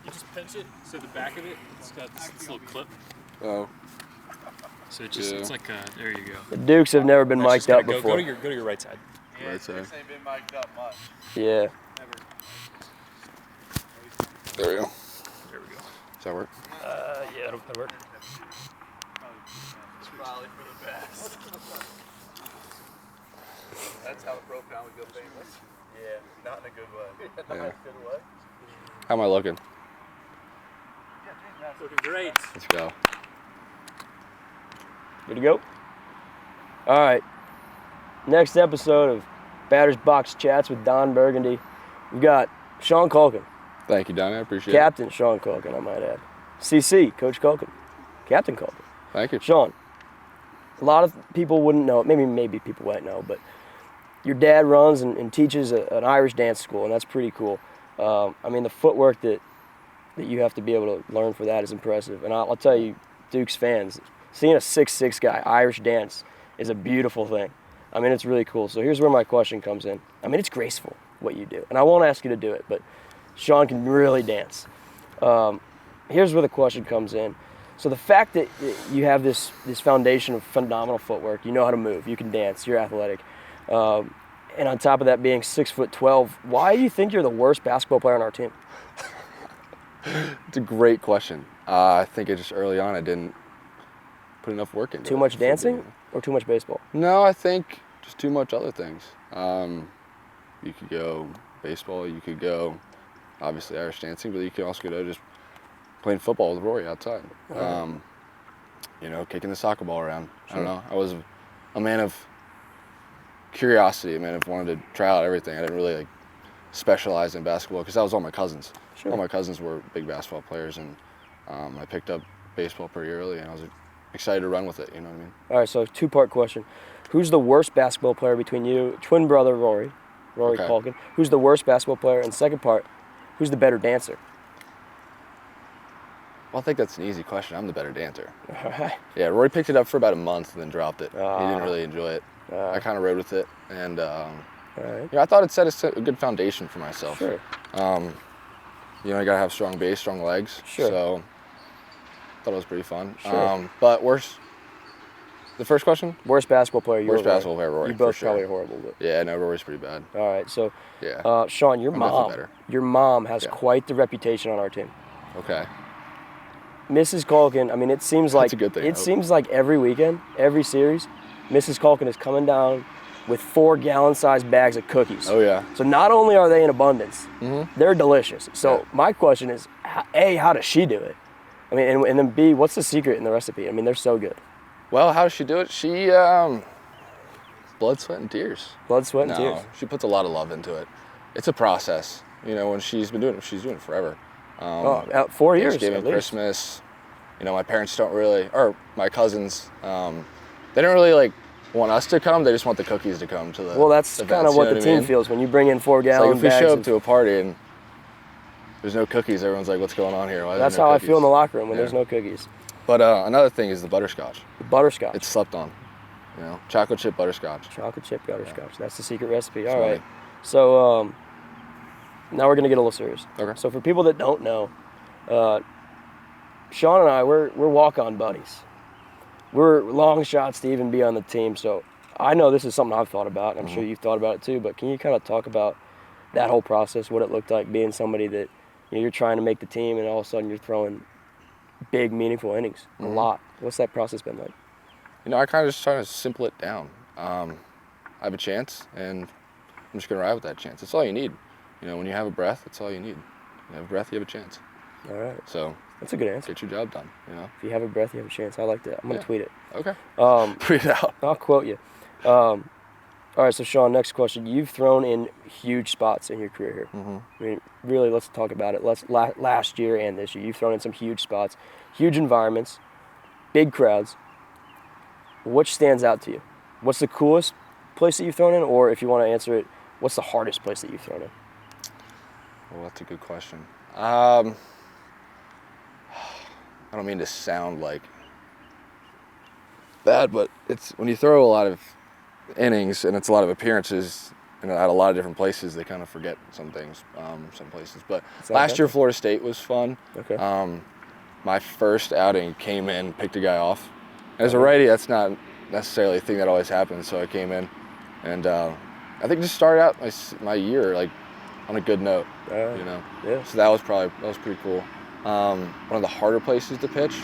You just pinch it, so the back of it, it's got this little clip. Oh. So it just, it's like there you go. The Dukes have never been mic'd up before. Go to your right side. Yeah, Right side. Dukes ain't been mic'd up much. Yeah. Never. There we go. There we go. Does that work? Yeah, that'll work. It's probably for the best. That's how the pro pound would go famous. Yeah, not in a good way. Not in a good way. How am I looking? Looking great. Let's go. Good to go? All right. Next episode of Batter's Box Chats with Don Burgundy. We've got Sean Culkin. Thank you, Donnie. I appreciate it. Captain Sean Culkin, I might add. CC, Coach Culkin. Captain Culkin. Thank you. Sean, a lot of people wouldn't know, maybe people might know, but your dad runs and teaches an Irish dance school, and that's pretty cool. I mean, the footwork that you have to be able to learn for that is impressive. And I'll tell you, Dukes fans, seeing a 6'6" guy Irish dance is a beautiful thing. I mean, it's really cool. So here's where my question comes in. I mean, it's graceful what you do, and I won't ask you to do it, but Sean can really dance. Here's where the question comes in. So the fact that you have this foundation of phenomenal footwork, you know how to move, you can dance, you're athletic, and on top of that being 6'12", why do you think you're the worst basketball player on our team? It's a great question. I think it just early on I didn't put enough work into it. Too much dancing or too much baseball? No, I think just too much other things. You could go baseball, you could go obviously Irish dancing, but you could also go just playing football with Rory outside. You know, kicking the soccer ball around. Sure. I don't know. I was a man of curiosity, a man of wanted to try out everything. I didn't really specialize in basketball because that was all my cousins. Sure. All my cousins were big basketball players, and I picked up baseball pretty early, and I was excited to run with it. You know what I mean? All right. So two-part question: who's the worst basketball player between you, twin brother Rory okay. Culkin? Who's the worst basketball player? And second part, who's the better dancer? Well, I think that's an easy question. I'm the better dancer. All right. Yeah, Rory picked it up for about a month and then dropped it. He didn't really enjoy it. I kind of rode with it, and right. I thought it set a good foundation for myself. Sure. You know, you gotta have strong base, strong legs. Sure. So I thought it was pretty fun. Sure. But worst. The first question? Worst basketball player. Worst basketball player, Rory. You both sure. probably horrible. But. Yeah, no, Rory's pretty bad. All right, so yeah. Sean, your mom has quite the reputation on our team. Okay. Mrs. Culkin, I mean, it seems like that's a good thing. It seems like every weekend, every series, Mrs. Culkin is coming down with 4-gallon-sized bags of cookies. Oh yeah. So not only are they in abundance, they're delicious. So my question is, A, how does she do it? I mean, and then B, what's the secret in the recipe? I mean, they're so good. Well, how does she do it? She blood, sweat, and tears. Blood, sweat, and tears. She puts a lot of love into it. It's a process. You know, when she's been doing it, she's doing it forever. 4 years. Thanksgiving, Christmas. You know, my parents don't really, or my cousins, they don't really want us to come. They just want the cookies to come to the. Well, that's kind of what the team feels when you bring in 4-gallon bags. If we show up to a party and there's no cookies, everyone's like, "What's going on here?" Why that's how I feel in the locker room when there's no cookies. But another thing is the butterscotch. The butterscotch. It's slept on. You know, chocolate chip butterscotch. Chocolate chip butterscotch. Yeah. That's the secret recipe. All right. So now we're gonna get a little serious. Okay. So for people that don't know, Sean and I, we're walk-on buddies. We're long shots to even be on the team. So I know this is something I've thought about, and I'm sure you've thought about it too. But can you kind of talk about that whole process, what it looked like being somebody that you're trying to make the team, and all of a sudden you're throwing big, meaningful innings, a lot. What's that process been like? You know, I kind of just try to simple it down. I have a chance, and I'm just going to ride with that chance. That's all you need. You know, when you have a breath, that's all you need. You have a breath, you have a chance. All right. So that's a good answer. Get your job done, you know? If you have a breath, you have a chance. I like that. I'm going to tweet it. Okay. Tweet it out. I'll quote you. All right, so Sean, next question. You've thrown in huge spots in your career here. I mean, really, let's talk about it. Last year and this year, you've thrown in some huge spots, huge environments, big crowds. Which stands out to you? What's the coolest place that you've thrown in? Or if you want to answer it, what's the hardest place that you've thrown in? Well, that's a good question. I don't mean to sound like bad, but it's when you throw a lot of innings and it's a lot of appearances at a lot of different places, they kind of forget some things, some places. But It's not last bad year, though. Florida State was fun. Okay. My first outing, came in, picked a guy off. As a righty, that's not necessarily a thing that always happens. So I came in, and I think just started out my year like on a good note. You know. Yeah. So that was pretty cool. One of the harder places to pitch.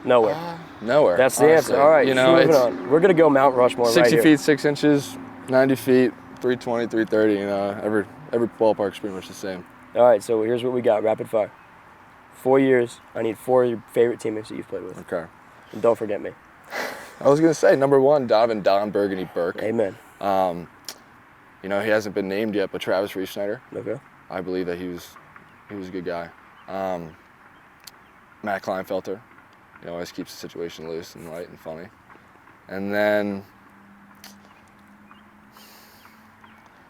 Nowhere. Nowhere. That's the honestly. answer. All right, You know, moving it's on. We're gonna go Mount Rushmore 60 right feet here. 6 inches, 90 feet, 320, 330. You know, every ballpark's pretty much the same. All right, so here's what we got. Rapid fire. 4 years. I need 4 of your favorite teammates that you've played with. Okay. And don't forget me. I was gonna say number 1, Donovan, Don Burgundy, Burke. Amen. You know, he hasn't been named yet, but Travis Reese-Snyder. Okay. I believe that he was a good guy. Matt Kleinfelter, you know, always keeps the situation loose and light and funny. And then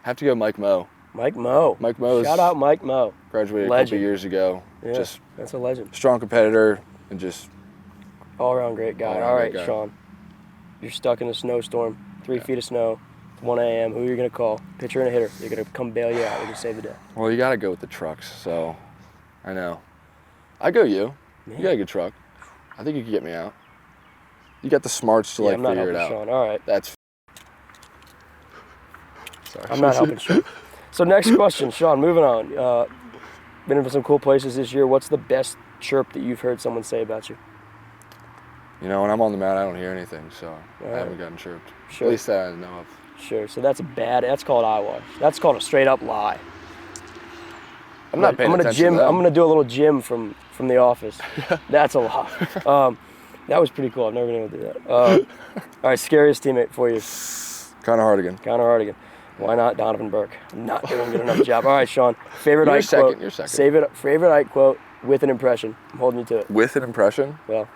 have to go Mike Moe. Mike Moe. Mike Moe Shout out Mike Moe. graduated a Legend. couple years ago. Yeah, Just that's a legend. strong competitor and just All around great guy. All-around All right, great guy. Sean. You're stuck in a snowstorm, 3 feet of snow. It's 1 a.m. Who are you gonna call? Pitcher and a hitter. They're gonna come bail you out. They're gonna save the day. well, you got to go with the trucks. So I know. I go you. Yeah. You got a good truck. I think you can get me out. You got the smarts to Yeah, like I'm not figure it helping out. Sean. All right. That's. Sorry. I'm not helping Sean. So next question, Sean. Moving on. Been in some cool places this year. What's the best chirp that you've heard someone say about you? You know, when I'm on the mound, I don't hear anything, so All I right. haven't gotten chirped. Sure. At least that I know of. Sure. So that's that's called eyewash. That's called a straight up lie. I'm not paying attention to them. I'm gonna do a little Jim from The Office. That's a lie. That was pretty cool. I've never been able to do that. All right, scariest teammate for you. Kind of hard again. Connor Hardigan. Why not Donovan Burke? I'm not doing a good enough job. All right, Sean. Favorite You're Ike second, quote. you're second. Favorite Ike quote with an impression. I'm holding you to it. With an impression, Well,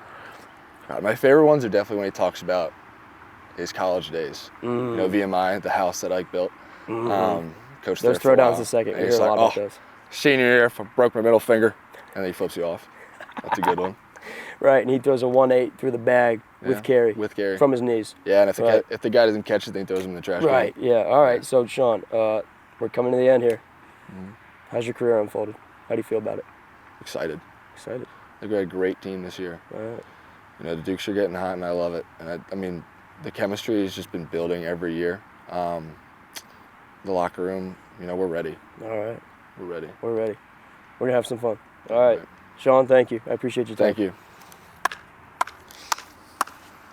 God, my favorite ones are definitely when he talks about his college days. You know, VMI, the house that Ike built. Coached there those for a throwdowns while. a second. And We he's hear a like, lot about "Oh, those. senior year, I broke my middle finger," and then he flips you off. That's a good one. Right, and he throws a 1-8 through the bag with Yeah, carry. with carry. From his knees. Yeah, and if Right. if the guy doesn't catch it, then he throws him in the trash Right, can. yeah. All right, Yeah. so Sean, we're coming to the end here. How's your career unfolded? How do you feel about it? Excited. Excited. I think we had a great team this year. All right. You know, the Dukes are getting hot, and I love it. And I mean, the chemistry has just been building every year. The locker room, you know, we're ready. All right. We're ready. We're ready. We're going to have some fun. All right. Right. Sean, thank you. I appreciate your time. Thank you.